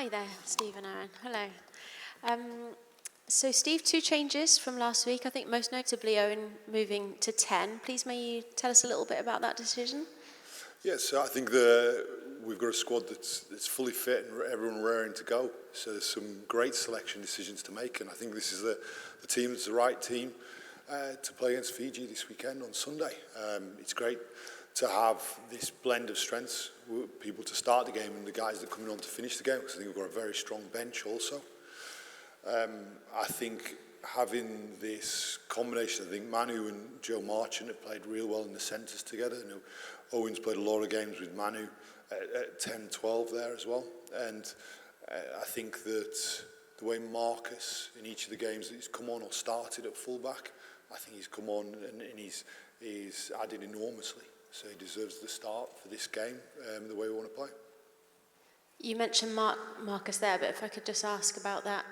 Hi there, Steve and Aaron. Hello. So Steve, 2 changes from last week. I think most notably Owen moving to 10. Please may you tell us a little bit about that decision? Yes, I think we've got a squad that's fully fit and everyone raring to go. So there's some great selection decisions to make, and I think this is the team that's the right team to play against Fiji this weekend on Sunday. It's great to have this blend of strengths, people to start the game and the guys that are coming on to finish the game, because I think we've got a very strong bench also. I think having this combination, I think Manu and Joe Marchant have played real well in the centres together. You know, Owen's played a lot of games with Manu at 10-12 there as well. And I think that the way Marcus, in each of the games that he's come on or started at fullback, I think he's come on and he's added enormously. So he deserves the start for this game, the way we want to play. You mentioned Marcus there, but if I could just ask about that.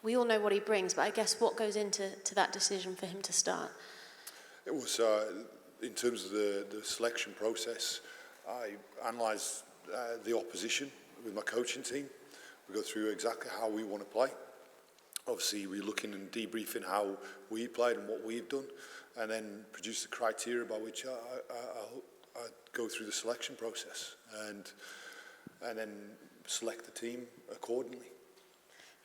We all know what he brings, but I guess what goes into that decision for him to start? It was, in terms of the selection process, I analysed the opposition with my coaching team. We go through exactly how we want to play. Obviously, we're looking and debriefing how we played and what we've done, and then produce the criteria by which I go through the selection process and then select the team accordingly.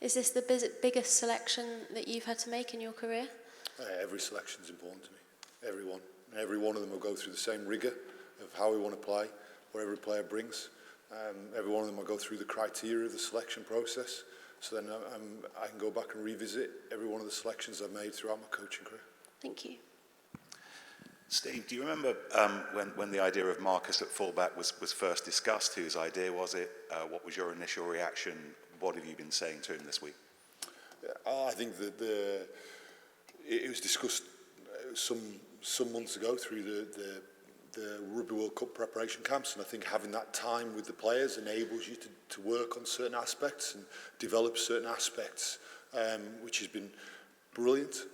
Is this the biggest selection that you've had to make in your career? Every selection is important to me. Everyone. And every one of them will go through the same rigour of how we want to play, what every player brings. Every one of them will go through the criteria of the selection process. So then I can go back and revisit every one of the selections I've made throughout my coaching career. Thank you. Steve, do you remember when the idea of Marcus at fullback was first discussed? Whose idea was it? What was your initial reaction? What have you been saying to him this week? I think that it was discussed some months ago through the Rugby World Cup preparation camps, and I think having that time with the players enables you to work on certain aspects and develop certain aspects, which has been brilliant.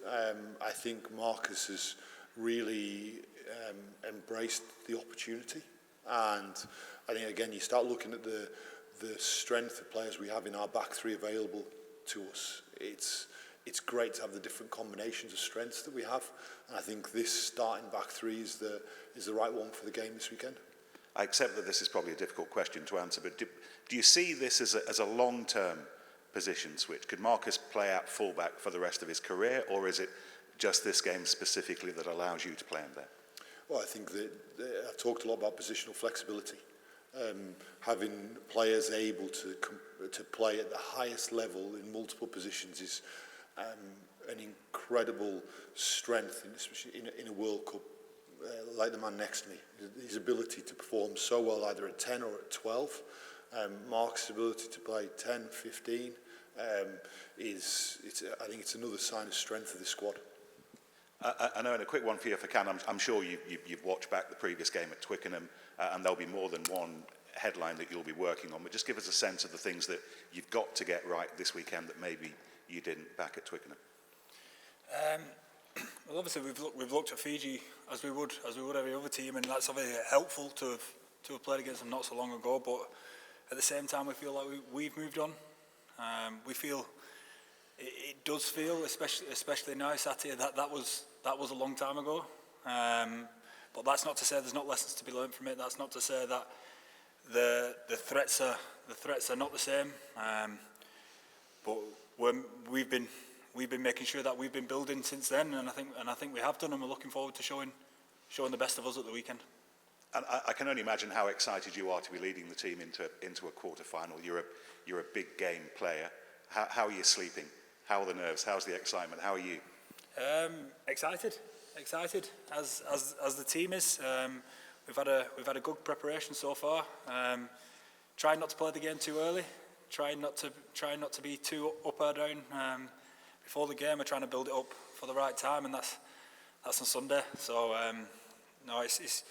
I think Marcus has really embraced the opportunity, and I think again you start looking at the strength of players we have in our back three available to us. It's great to have the different combinations of strengths that we have, and I think this starting back three is the right one for the game this weekend. I accept that this is probably a difficult question to answer, but do you see this as a long-term position switch? Could Marcus play out fullback for the rest of his career, or is it just this game specifically that allows you to play him there? Well, I think that I talked a lot about positional flexibility. Having players able to play at the highest level in multiple positions is an incredible strength, in a World Cup like the man next to me. His ability to perform so well either at 10 or at 12. Mark's ability to play 10, 15 I think it's another sign of strength of the squad. I know, and a quick one for you if I can. I'm sure you've watched back the previous game at Twickenham, and there'll be more than one headline that you'll be working on, but just give us a sense of the things that you've got to get right this weekend that maybe you didn't back at Twickenham. Well, obviously we've looked at Fiji as we would every other team, and that's obviously helpful to have played against them not so long ago. But at the same time, we feel like we've moved on. We feel it does feel, especially now, Saturday, that was a long time ago. But that's not to say there's not lessons to be learned from it. That's not to say that the threats are not the same. But we've been making sure that we've been building since then, and I think we have done, and we're looking forward to showing the best of us at the weekend. And I can only imagine how excited you are to be leading the team into a quarter-final. You're a big game player. How are you sleeping? How are the nerves? How's the excitement? How are you? Excited as the team is. We've had a good preparation so far. Trying not to play the game too early. Trying not to be too up or down before the game. We're trying to build it up for the right time, and that's on Sunday. So no, it's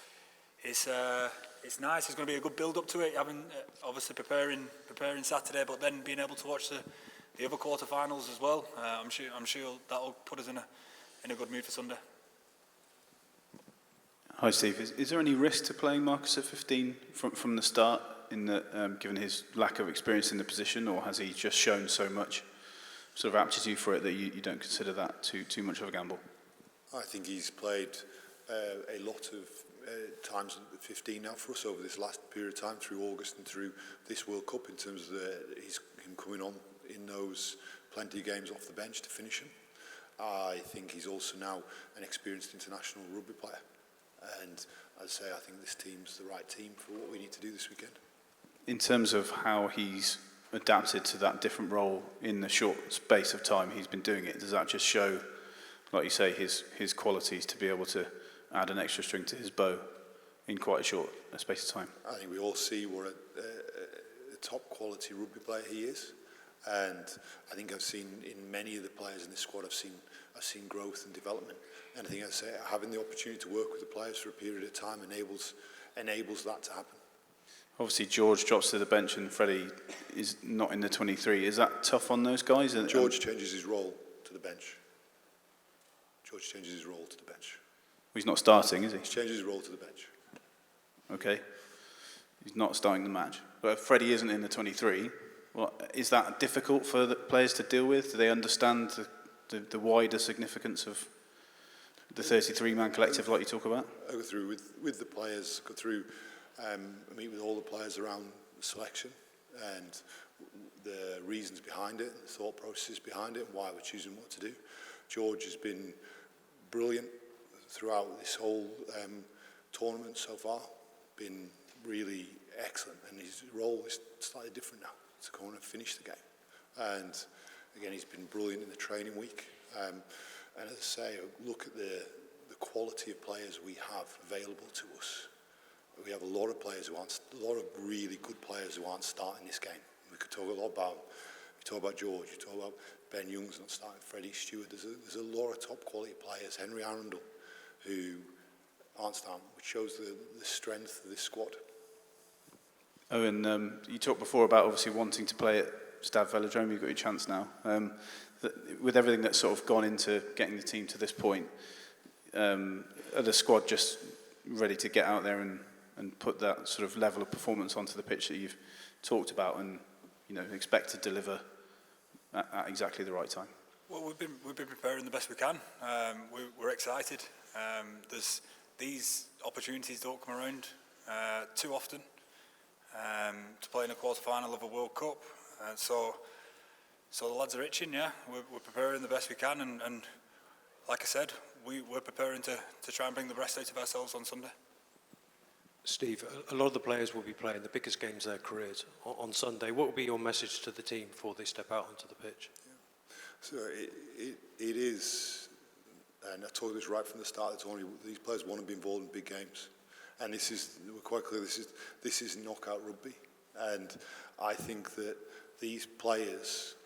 nice. It's going to be a good build up to it. Having obviously preparing Saturday, but then being able to watch the other quarterfinals as well. I'm sure that'll put us in a good mood for Sunday. Hi Steve, is there any risk to playing Marcus at 15 from the start in that, given his lack of experience in the position, or has he just shown so much sort of aptitude for it that you don't consider that too much of a gamble? I think he's played a lot of times at 15 now for us over this last period of time, through August and through this World Cup, in terms of him coming on in those plenty of games off the bench to finish him. I think he's also now an experienced international rugby player. And as I say, I think this team's the right team for what we need to do this weekend. In terms of how he's adapted to that different role in the short space of time he's been doing it, does that just show, like you say, his qualities to be able to add an extra string to his bow in quite a short space of time? I think we all see what a top quality rugby player he is. And I think I've seen in many of the players in this squad, I've seen growth and development. And I think, as I say, having the opportunity to work with the players for a period of time enables that to happen. Obviously, George drops to the bench and Freddie is not in the 23. Is that tough on those guys? George changes his role to the bench. He's not starting, is he? He changes his role to the bench. Okay. He's not starting the match. But if Freddie isn't in the 23, well, is that difficult for the players to deal with? Do they understand the wider significance of the 33-man collective like you talk about? I go through with the players, I meet with all the players around the selection and the reasons behind it, the thought processes behind it, and why we're choosing what to do. George has been brilliant throughout this whole tournament so far, been really excellent, and his role is slightly different now, to go on and finish the game. And again, he's been brilliant in the training week. And as I say, look at the quality of players we have available to us. We have a lot of players a lot of really good players who aren't starting this game. We could talk a lot about, George, you talk about Ben Young's not starting, Freddie Stewart. There's a lot of top quality players, Henry Arundel, who aren't starting, which shows the strength of this squad. Owen, you talked before about obviously wanting to play at Stade Velodrome. You've got your chance now. With everything that's sort of gone into getting the team to this point, are the squad just ready to get out there and put that sort of level of performance onto the pitch that you've talked about, and expect to deliver at exactly the right time? Well, we've been preparing the best we can. We're excited. These opportunities don't come around too often to play in a quarter-final of a World Cup. So the lads are itching, yeah. We're preparing the best we can, and like I said, we're preparing to try and bring the best out of ourselves on Sunday. Steve, a lot of the players will be playing the biggest games of their careers on Sunday. What will be your message to the team before they step out onto the pitch? Yeah. So it is, and I told you this right from the start, these players want to be involved in big games. And we're quite clear, this is knockout rugby. And I think that these players,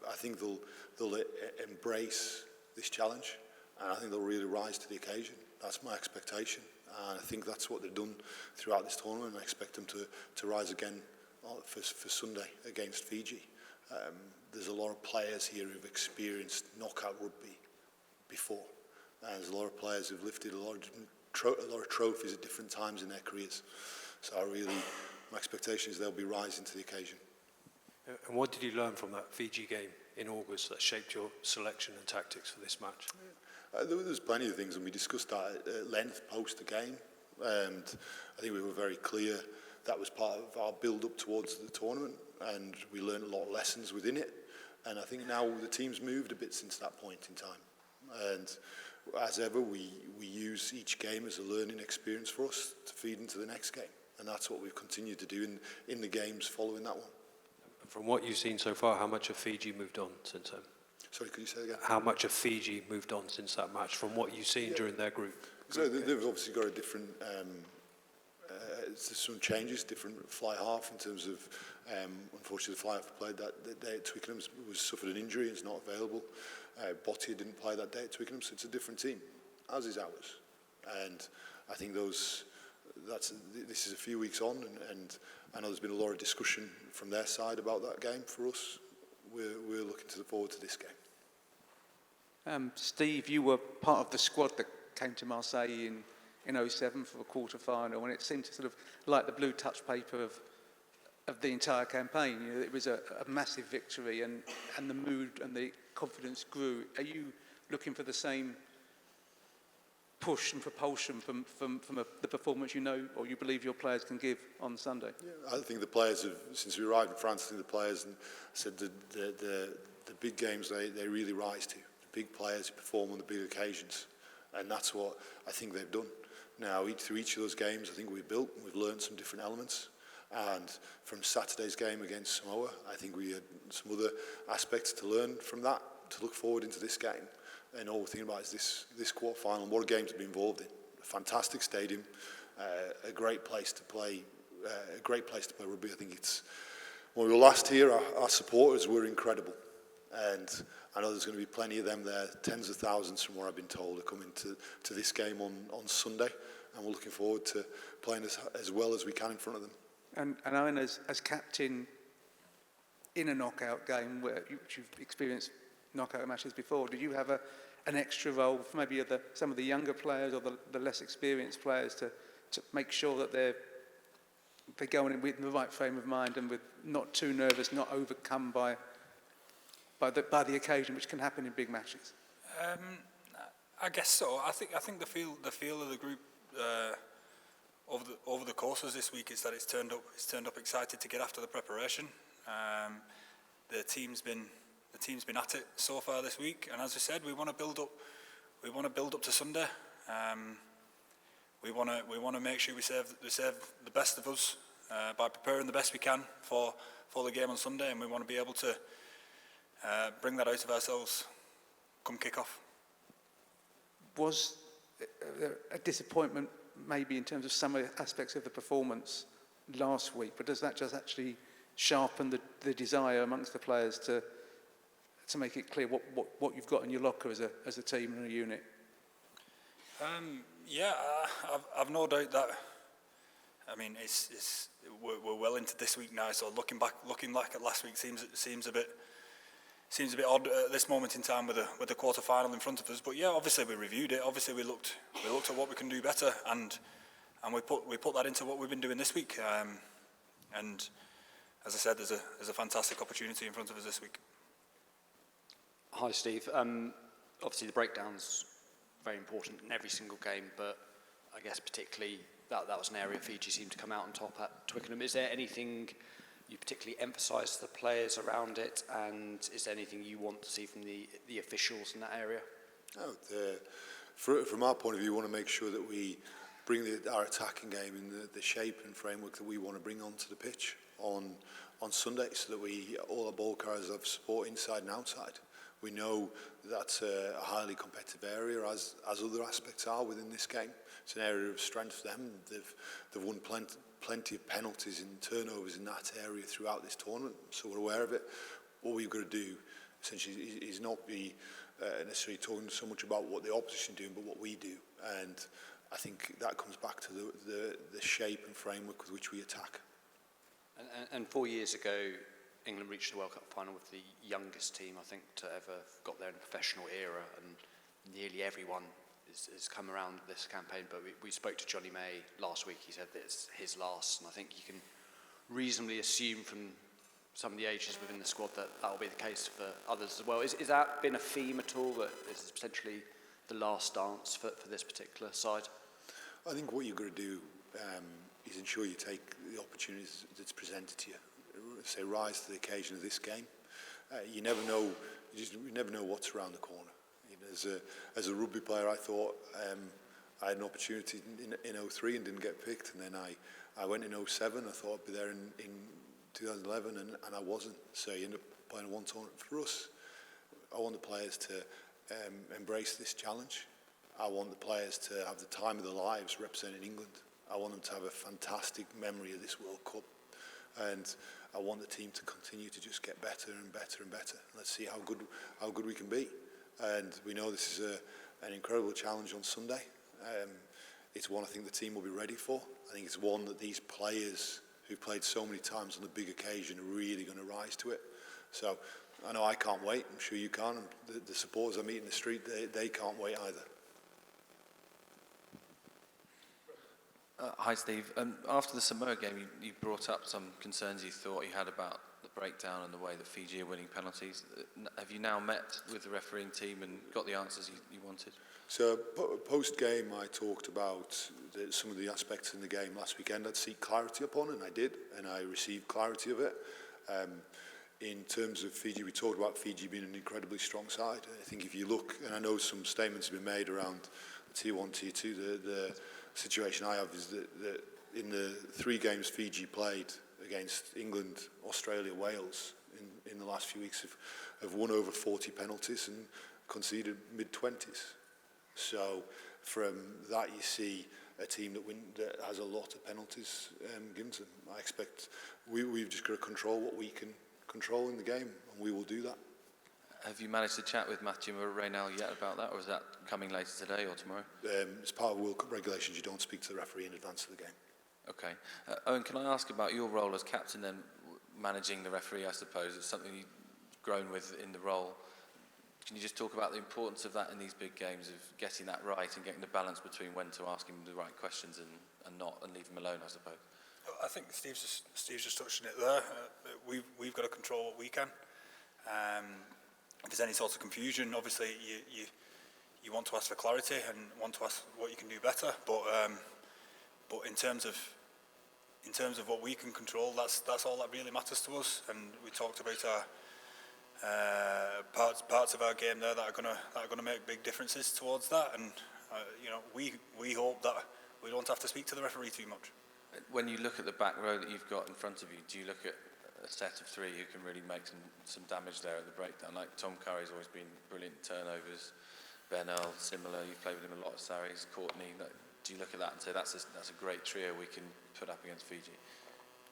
I think they'll embrace this challenge, and I think they'll really rise to the occasion. That's my expectation. And I think that's what they've done throughout this tournament, and I expect them to rise again for Sunday against Fiji. There's a lot of players here who've experienced knockout rugby before. And there's a lot of players who've lifted a lot of trophies at different times in their careers. So my expectation is they'll be rising to the occasion. And what did you learn from that Fiji game in August that shaped your selection and tactics for this match? There was plenty of things, and we discussed that at length post the game. And I think we were very clear that was part of our build-up towards the tournament, and we learned a lot of lessons within it. And I think now the team's moved a bit since that point in time. And as ever, we use each game as a learning experience for us to feed into the next game. And that's what we've continued to do in the games following that one. From what you've seen so far, how much have Fiji moved on since then? Sorry, could you say that again? How much have Fiji moved on since that match, from what you've seen during their group? So they've obviously got a different, some changes, different fly half in terms of, unfortunately the fly half who played that day at Twickenham suffered an injury and is not available. Bottia didn't play that day at Twickenham, so it's a different team, as is ours. And I think this is a few weeks on, and I know there's been a lot of discussion from their side about that game. For us, we're looking forward to this game. Steve, you were part of the squad that came to Marseille in 07 for a quarter-final, and it seemed to sort of like the blue touch paper of the entire campaign. You know, it was a massive victory, and the mood and the confidence grew. Are you looking for the same push and propulsion from the performance or you believe your players can give on Sunday? Yeah, I think the players have, since we arrived in France, I think the players said the big games they really rise to. The big players who perform on the big occasions, and that's what I think they've done. Now, through each of those games, I think we've learned some different elements. And from Saturday's game against Samoa, I think we had some other aspects to learn from that, to look forward into this game. And all we're thinking about is this quarter-final and what a game to be involved in. A fantastic stadium, a great place to play rugby. I think it's, when we were last here, our supporters were incredible. And I know there's going to be plenty of them there, tens of thousands from what I've been told, are coming to this game on Sunday. And we're looking forward to playing as well as we can in front of them. And Owen, as captain in a knockout game, where you've experienced knockout matches before, did you have an extra role for maybe some of the younger players or the less experienced players to make sure that they're going in with the right frame of mind and with not too nervous, not overcome by the occasion, which can happen in big matches? I guess so. I think the feel of the group over the courses this week is that it's turned up excited to get after the preparation. The team's been at it so far this week, and as I said, we want to build up to Sunday. We want to make sure we serve the best of us by preparing the best we can for the game on Sunday, and we want to be able to bring that out of ourselves come kick-off. Was a disappointment maybe in terms of some of the aspects of the performance last week, but does that just actually sharpen the desire amongst the players to make it clear what you've got in your locker as a team and a unit? I've no doubt that. I mean, we're well into this week now, so looking back at last week seems a bit odd at this moment in time with the quarter final in front of us. But yeah, obviously we reviewed it. Obviously we looked at what we can do better, and we put that into what we've been doing this week. And as I said, there's a fantastic opportunity in front of us this week. Hi, Steve. Obviously the breakdown's very important in every single game, but I guess particularly that was an area Fiji seemed to come out on top at Twickenham. Is there anything you particularly emphasise to the players around it, and is there anything you want to see from the officials in that area? From our point of view, we want to make sure that we bring our attacking game in the shape and framework that we want to bring onto the pitch on Sunday, so that all our ball carriers have support inside and outside. We know that's a highly competitive area, as other aspects are within this game. It's an area of strength for them. They've won plenty of penalties and turnovers in that area throughout this tournament, so we're aware of it. What we've got to do, essentially, is not be necessarily talking so much about what the opposition are doing, but what we do. And I think that comes back to the shape and framework with which we attack. And 4 years ago, England reached the World Cup final with the youngest team, I think, to ever got there in a professional era, and nearly everyone has come around this campaign. But we spoke to Johnny May last week. He said that it's his last, and I think you can reasonably assume from some of the ages within the squad that will be the case for others as well. Is that been a theme at all, that this is potentially the last dance for this particular side? I think what you've got to do is ensure you take the opportunities that's presented to you. Say, rise to the occasion of this game. You never know what's around the corner. You know, as a rugby player, I thought I had an opportunity in 03 and didn't get picked, and then I went in 07. I thought I'd be there in 2011, and I wasn't. So you end up playing one tournament. For us, I want the players to embrace this challenge. I want the players to have the time of their lives representing England. I want them to have a fantastic memory of this World Cup, and I want the team to continue to just get better and better and better. Let's see how good we can be. And we know this is an incredible challenge on Sunday. It's one I think the team will be ready for. I think it's one that these players who've played so many times on the big occasion are really going to rise to it. So I know I can't wait. I'm sure you can. And the supporters I meet in the street, they can't wait either. Hi, Steve. After the Samoa game, you brought up some concerns you thought you had about the breakdown and the way that Fiji are winning penalties. Have you now met with the refereeing team and got the answers you wanted? So post-game, I talked about some of the aspects in the game last weekend I'd seek clarity upon, and I did, and I received clarity of it. In terms of Fiji, we talked about Fiji being an incredibly strong side. I think if you look, and I know some statements have been made around Tier 1, Tier 2, the situation I have is that in the 3 games Fiji played against England, Australia, Wales in the last few weeks have won over 40 penalties and conceded mid-20s. So from that you see a team that has a lot of penalties given to them. I expect we've just got to control what we can control in the game, and we will do that. Have you managed to chat with Matthew Reynal yet about that, or is that coming later today or tomorrow? As part of World Cup regulations, you don't speak to the referee in advance of the game. Okay. Owen, can I ask about your role as captain then, managing the referee, I suppose? It's something you've grown with in the role. Can you just talk about the importance of that in these big games, of getting that right and getting the balance between when to ask him the right questions and not, and leave him alone, I suppose? I think Steve's just touching it there. We've got to control what we can. If there's any sort of confusion, obviously you want to ask for clarity and want to ask what you can do better. But in terms of what we can control, that's all that really matters to us. And we talked about our parts of our game there that are gonna make big differences towards that. And we hope that we don't have to speak to the referee too much. When you look at the back row that you've got in front of you, do you look at a set of 3 who can really make some damage there at the breakdown? Like Tom Curry's always been brilliant in turnovers. Bernal, similar. You've played with him a lot. Sarries, Courtney. Do you look at that and say that's a great trio we can put up against Fiji?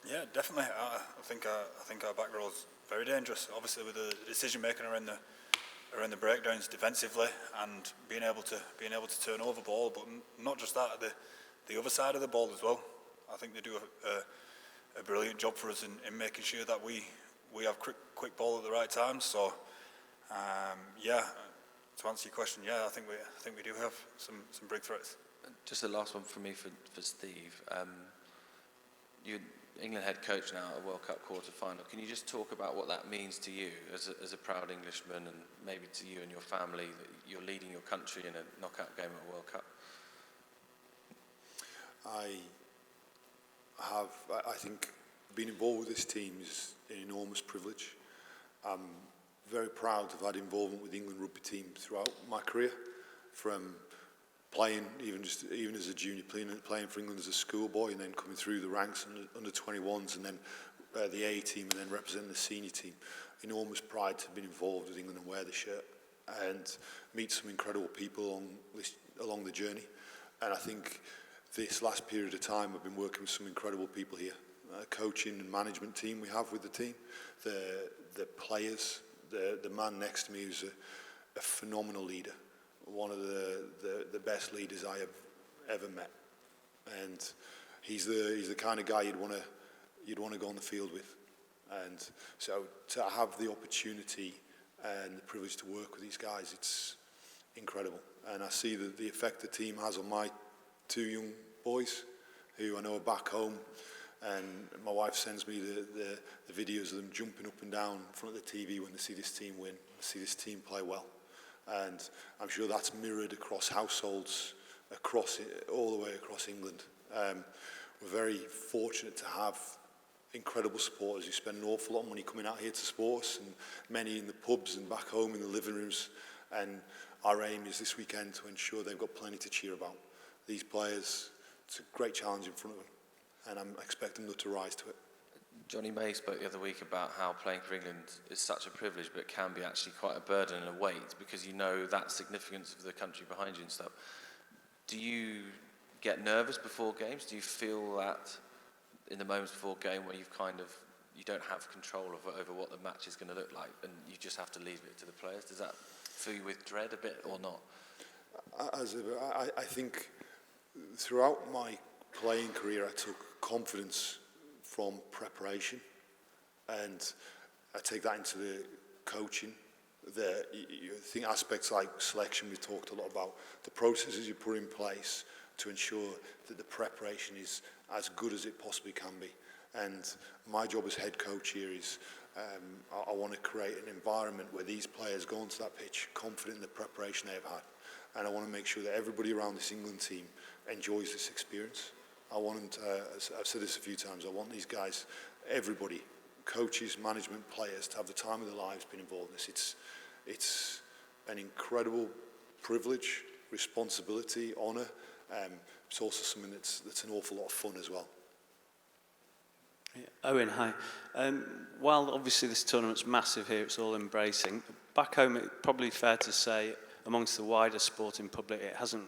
Yeah, definitely. I think our back row is very dangerous. Obviously, with the decision making around the breakdowns defensively and being able to turn over ball, but not just that, the other side of the ball as well. I think they do a brilliant job for us in making sure that we have quick ball at the right time. So, to answer your question, I think we do have some big threats. Just the last one for me for Steve. You're England head coach now at a World Cup quarter-final. Can you just talk about what that means to you as a proud Englishman, and maybe to you and your family, that you're leading your country in a knockout game at a World Cup? I think being involved with this team is an enormous privilege. I'm very proud to have had involvement with the England rugby team throughout my career, from playing even as a junior, playing for England as a schoolboy, and then coming through the ranks under 21s, and then the A team, and then representing the senior team. Enormous pride to have been involved with England and wear the shirt and meet some incredible people along the journey. And I think this last period of time I've been working with some incredible people here, coaching and management team we have with the team, the players, the man next to me who's a phenomenal leader, one of the best leaders I have ever met, and he's the kind of guy you'd want to go on the field with. And so to have the opportunity and the privilege to work with these guys, it's incredible. And I see the effect the team has on my 2 young boys who I know are back home, and my wife sends me the videos of them jumping up and down in front of the TV when they see this team win, see this team play well. And I'm sure that's mirrored across households, all the way across England. We're very fortunate to have incredible supporters who spend an awful lot of money coming out here to support us, and many in the pubs and back home in the living rooms. And our aim is this weekend to ensure they've got plenty to cheer about. These players, it's a great challenge in front of them, and I'm expecting them to rise to it. Johnny May spoke the other week about how playing for England is such a privilege, but it can be actually quite a burden and a weight, because you know that significance of the country behind you and stuff. Do you get nervous before games? Do you feel that in the moments before game where you don't have control over what the match is going to look like, and you just have to leave it to the players? Does that fill you with dread a bit or not? I think throughout my playing career I took confidence from preparation, and I take that into the coaching. I think aspects like selection, we've talked a lot about, the processes you put in place, to ensure that the preparation is as good as it possibly can be. And my job as head coach here is I want to create an environment where these players go onto that pitch confident in the preparation they've had. And I want to make sure that everybody around this England team enjoys this experience. I want them to, I've said this a few times, I want these guys, everybody, coaches, management, players, to have the time of their lives being involved in this. It's an incredible privilege, responsibility, honour. It's also something that's an awful lot of fun as well. Owen, hi. While obviously this tournament's massive here, it's all embracing, back home it's probably fair to say amongst the wider sporting public it hasn't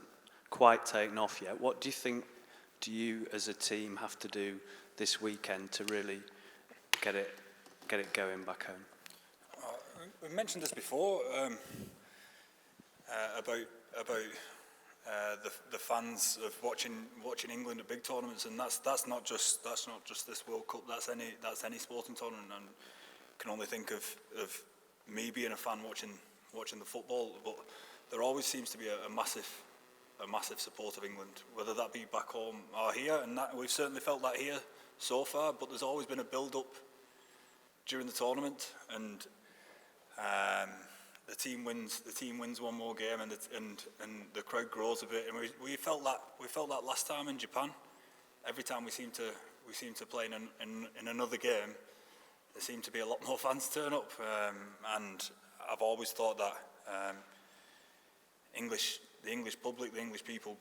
quite taken off yet. What do you as a team have to do this weekend to really get it going back home? We mentioned this before about the fans of watching England at big tournaments, and that's not just this World Cup. That's any sporting tournament. And I can only think of me being a fan watching the football, but there always seems to be a massive support of England, whether that be back home or here, and that, we've certainly felt that here so far. But there's always been a build-up during the tournament, and the team wins one more game, and the crowd grows a bit. And we felt that last time in Japan. Every time we seem to play in another game, there seem to be a lot more fans turn up, and I've always thought that the English public, the English people,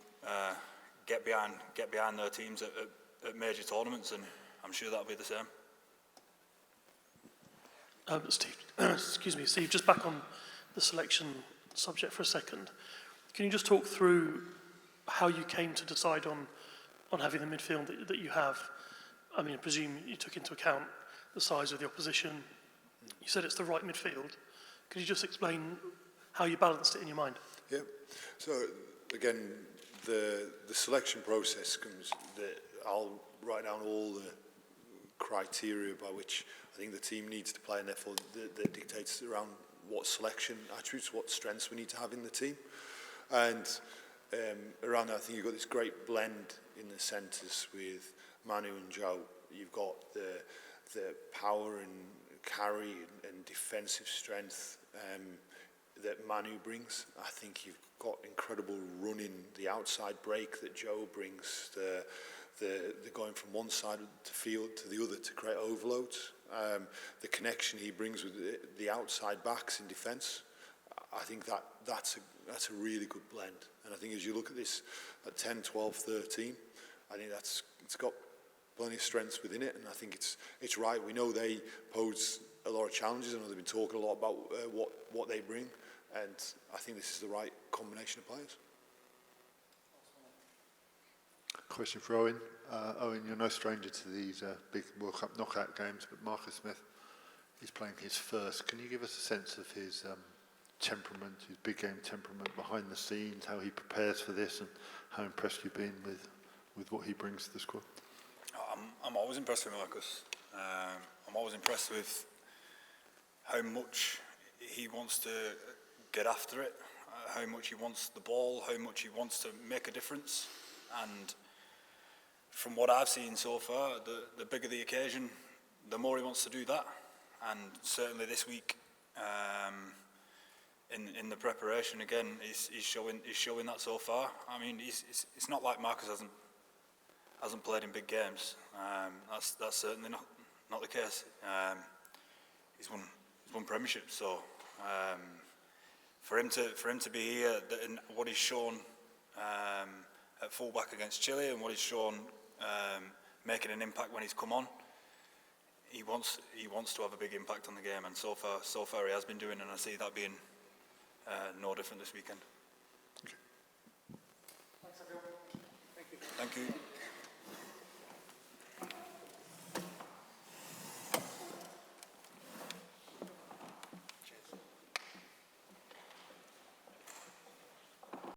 get behind their teams at major tournaments, and I'm sure that'll be the same. Steve, excuse me, Steve, just back on the selection subject for a second. Can you just talk through how you came to decide on having the midfield that you have? I mean, I presume you took into account the size of the opposition. You said it's the right midfield. Could you just explain how you balanced it in your mind? Yeah. So again, the selection process comes that I'll write down all the criteria by which I think the team needs to play, and therefore that dictates around what selection attributes, what strengths we need to have in the team. And around that, I think you've got this great blend in the centres with Manu and Joe. You've got the power and carry and defensive strength that Manu brings. I think you've got incredible running, the outside break that Joe brings, the going from one side of the field to the other to create overloads, the connection he brings with the outside backs in defence. I think that's a really good blend. And I think as you look at this at 10, 12, 13, I think it's got plenty of strengths within it, and I think it's right. We know they pose a lot of challenges. I know they've been talking a lot about what they bring, and I think this is the right combination of players. Question for Owen. Owen, you're no stranger to these big World Cup knockout games, but Marcus Smith is playing his first. Can you give us a sense of his temperament, his big game temperament behind the scenes, how he prepares for this, and how impressed you've been with what he brings to the squad? I'm always impressed with Marcus. I'm always impressed with how much he wants to get after it, how much he wants the ball, how much he wants to make a difference. And from what I've seen so far, the bigger the occasion, the more he wants to do that. And certainly this week, in the preparation, again, he's showing that so far. I mean, it's not like Marcus hasn't played in big games. That's certainly not the case. He's won premiership, so for him to be here, and what he's shown at fullback against Chile, and what he's shown making an impact when he's come on, he wants to have a big impact on the game, and so far he has been doing, and I see that being no different this weekend. Thanks, everyone. Thank you. Thank you.